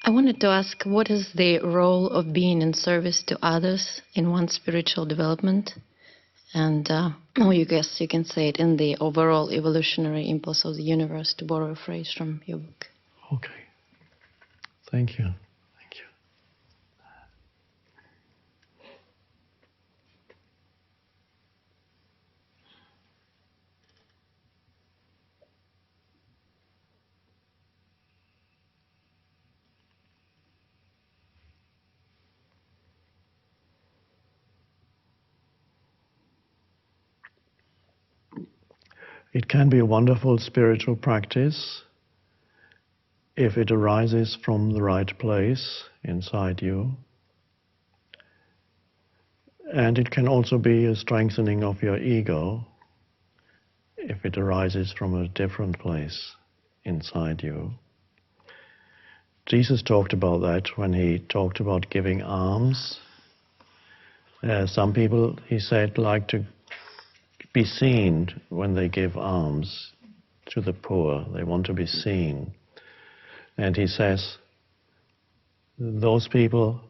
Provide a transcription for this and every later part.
I wanted to ask, what is the role of being in service to others in one's spiritual development? And, you guess you can say it in the overall evolutionary impulse of the universe, to borrow a phrase from your book. Okay. Thank you. Thank you. It can be a wonderful spiritual practice if it arises from the right place inside you. And it can also be a strengthening of your ego if it arises from a different place inside you. Jesus talked about that when he talked about giving alms. Some people, he said, like to be seen when they give alms to the poor. They want to be seen. And he says, those people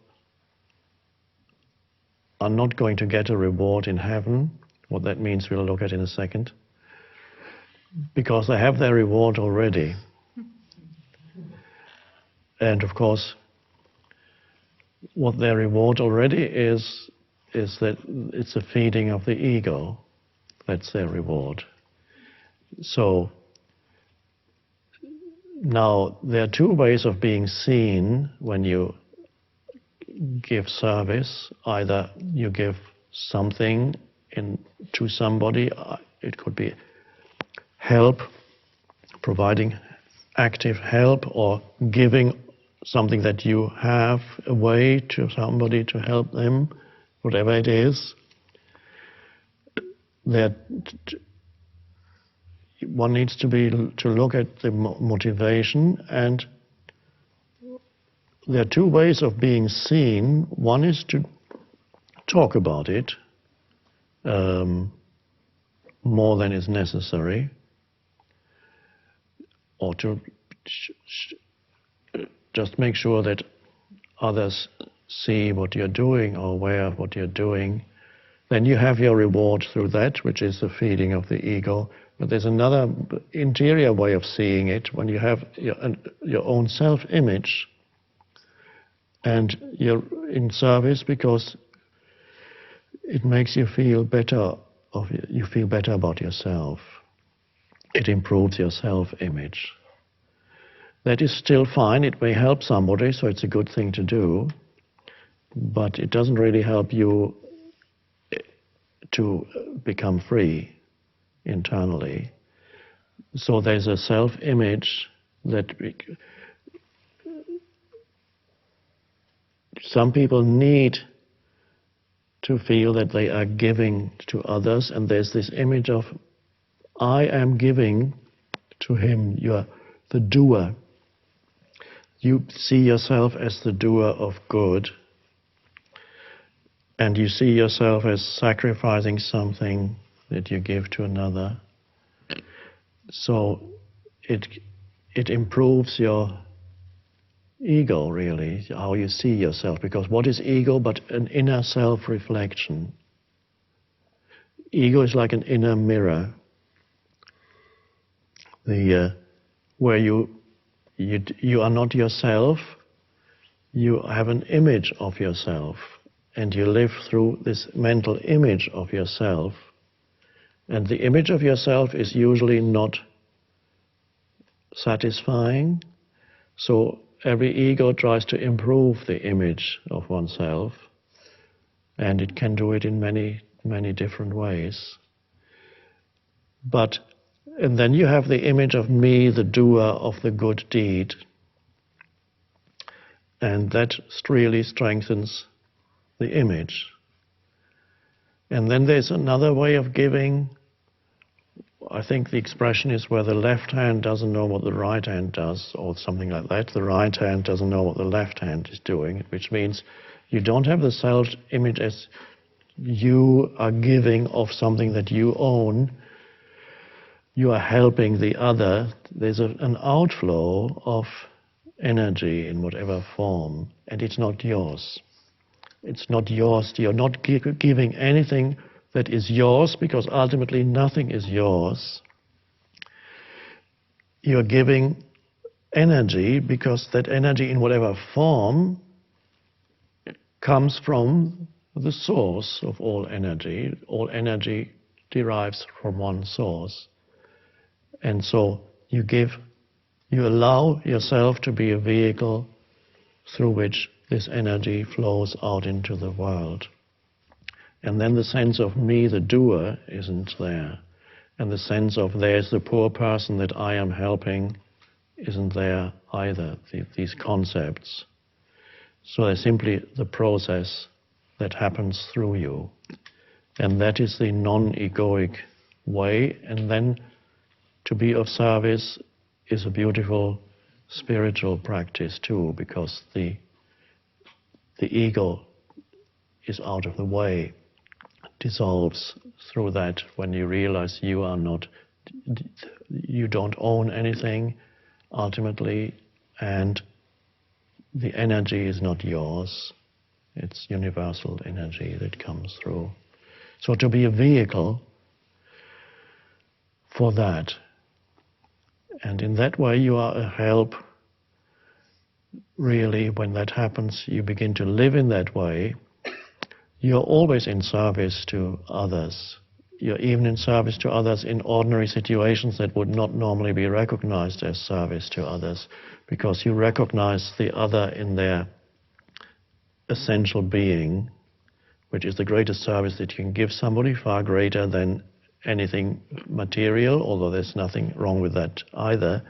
are not going to get a reward in heaven. What that means we'll look at in a second. Because they have their reward already. And of course, what their reward already is that it's a feeding of the ego. That's their reward. So now there are two ways of being seen when you give service. Either you give something to somebody. It could be help, providing active help, or giving something that you have away to somebody to help them, whatever it is. That one needs to look at the motivation, and there are two ways of being seen. One is to talk about it more than is necessary, or to just make sure that others see what you're doing or aware of what you're doing. Then you have your reward through that, which is the feeding of the ego. But there's another interior way of seeing it, when you have your own self-image and you're in service because it makes you feel better. You feel better about yourself. It improves your self-image. That is still fine. It may help somebody, so it's a good thing to do. But it doesn't really help you to become free internally. So there's a self-image that some people need to feel that they are giving to others, and there's this image of, I am giving to him. You're the doer. You see yourself as the doer of good, and you see yourself as sacrificing something that you give to another. So it improves your ego, really, how you see yourself. Because what is ego but an inner self-reflection? Ego is like an inner mirror, where you are not yourself. You have an image of yourself, and you live through this mental image of yourself. And the image of yourself is usually not satisfying. So every ego tries to improve the image of oneself, and it can do it in many, many different ways. And then you have the image of me, the doer of the good deed, and that really strengthens the image. And then there's another way of giving. I think the expression is where the left hand doesn't know what the right hand does, or something like that. The right hand doesn't know what the left hand is doing, which means you don't have the self-image as you are giving of something that you own. You are helping the other. There's an outflow of energy in whatever form, and it's not yours. It's not yours. You're not giving anything that is yours, because ultimately nothing is yours. You're giving energy because that energy in whatever form comes from the source of all energy. All energy derives from one source. And so you allow yourself to be a vehicle through which this energy flows out into the world. And then the sense of me, the doer, isn't there. And the sense of there's the poor person that I am helping isn't there either, these concepts. So there's simply the process that happens through you. And that is the non-egoic way. And then to be of service is a beautiful spiritual practice too, because the ego is out of the way, dissolves through that when you realize you don't own anything ultimately, and the energy is not yours. It's universal energy that comes through. So to be a vehicle for that, and in that way you are a help. Really, when that happens, you begin to live in that way. You're always in service to others. You're even in service to others in ordinary situations that would not normally be recognized as service to others, because you recognize the other in their essential being, which is the greatest service that you can give somebody, far greater than anything material, although there's nothing wrong with that either.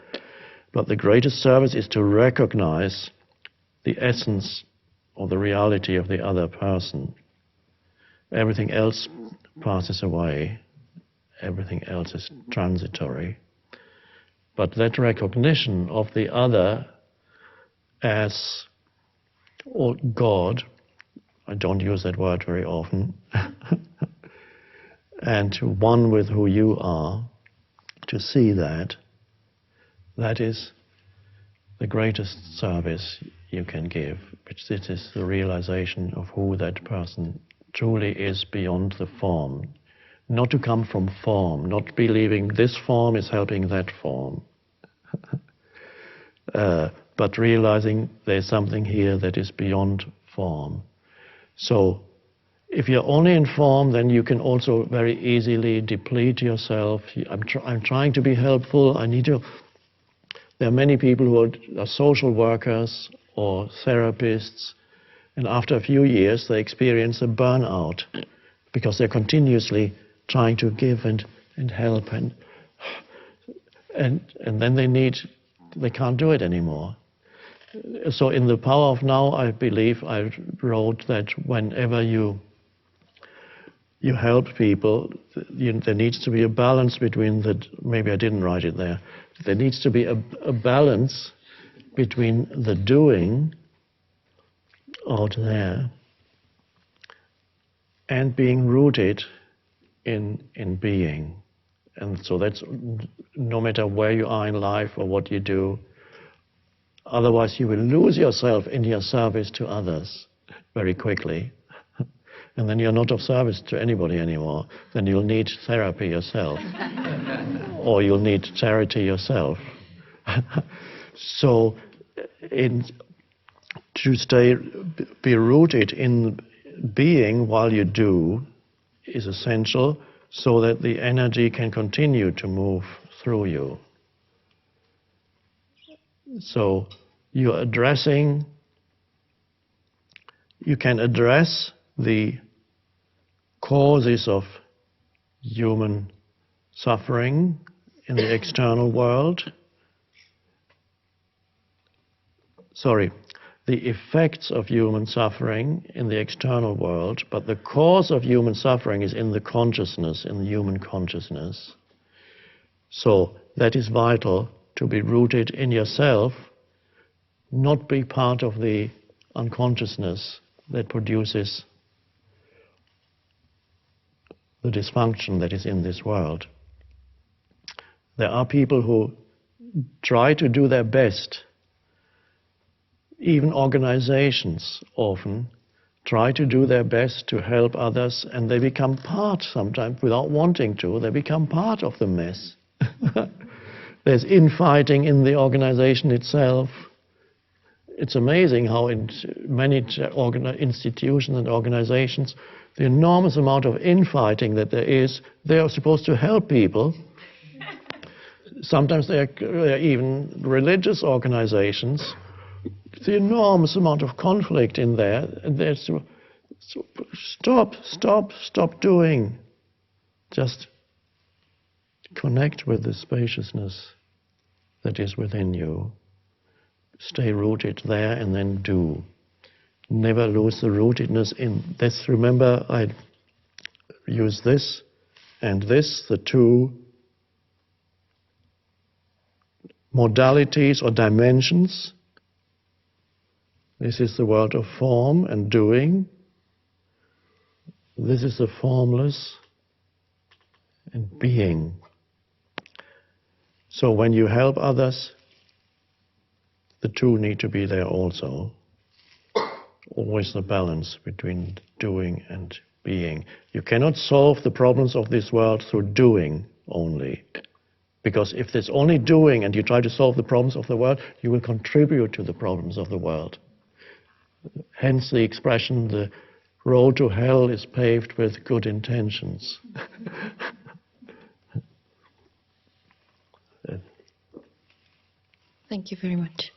But the greatest service is to recognize the essence or the reality of the other person. Everything else passes away. Everything else is transitory. But that recognition of the other as God, I don't use that word very often, and to one with who you are, to see that, that is the greatest service you can give, which this is the realization of who that person truly is beyond the form. Not to come from form, not believing this form is helping that form, but realizing there's something here that is beyond form. So if you're only in form, then you can also very easily deplete yourself. I'm trying to be helpful. There are many people who are social workers or therapists, and after a few years they experience a burnout because they're continuously trying to give and help, and then they can't do it anymore. So in The Power of Now, I believe I wrote that whenever you help people, there needs to be a balance between maybe I didn't write it there. There needs to be a balance between the doing out there and being rooted in being. And so that's no matter where you are in life or what you do. Otherwise you will lose yourself in your service to others very quickly. And then you're not of service to anybody anymore. Then you'll need therapy yourself. Or you'll need charity yourself. So to be rooted in being while you do is essential, so that the energy can continue to move through you. So you can address the causes of human suffering in the external world. The effects of human suffering in the external world, but the cause of human suffering is in the consciousness, in the human consciousness. So that is vital, to be rooted in yourself, not be part of the unconsciousness that produces the dysfunction that is in this world. There are people who try to do their best even organizations often try to do their best to help others, and they become part, sometimes without wanting to, they become part of the mess. There's infighting in the organization itself. It's amazing how in many institutions and organizations, the enormous amount of infighting that there is, they are supposed to help people. Sometimes they're even religious organizations. The enormous amount of conflict in there, and there's stop doing. Just connect with the spaciousness that is within you. Stay rooted there and then do. Never lose the rootedness in this. Remember, I use this and this, the two modalities or dimensions. This is the world of form and doing. This is the formless and being. So when you help others, the two need to be there also. Always the balance between doing and being. You cannot solve the problems of this world through doing only. Because if there's only doing and you try to solve the problems of the world, you will contribute to the problems of the world. Hence the expression, the road to hell is paved with good intentions. Thank you very much.